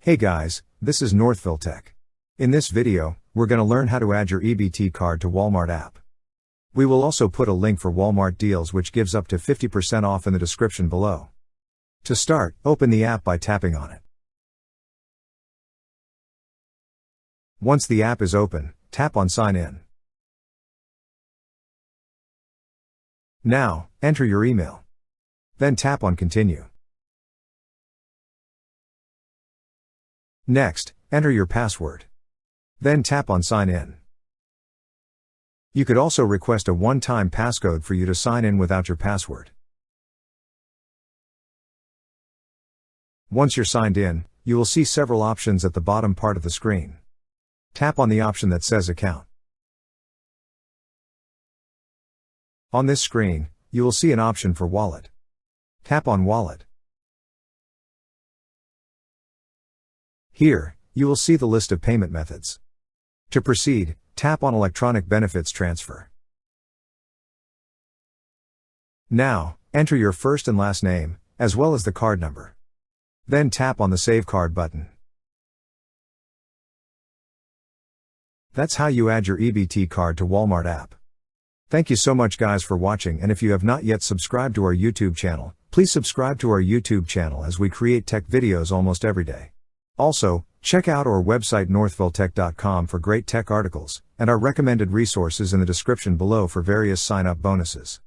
Hey guys, this is Northville Tech. In this video, we're going to learn how to add your EBT card to Walmart app. We will also put a link for Walmart deals which gives up to 50% off in the description below. To start, open the app by tapping on it. Once the app is open, tap on Sign In. Now, enter your email. Then tap on Continue. Next, enter your password. Then tap on Sign In. You could also request a one-time passcode for you to sign in without your password. Once you're signed in, you will see several options at the bottom part of the screen. Tap on the option that says Account. On this screen, you will see an option for Wallet. Tap on Wallet. Here, you will see the list of payment methods. To proceed, tap on Electronic Benefits Transfer. Now, enter your first and last name, as well as the card number. Then tap on the Save Card button. That's how you add your EBT card to Walmart app. Thank you so much guys for watching, and if you have not yet subscribed to our YouTube channel, please subscribe to our YouTube channel as we create tech videos almost every day. Also, check out our website northvilletech.com for great tech articles, and our recommended resources in the description below for various sign-up bonuses.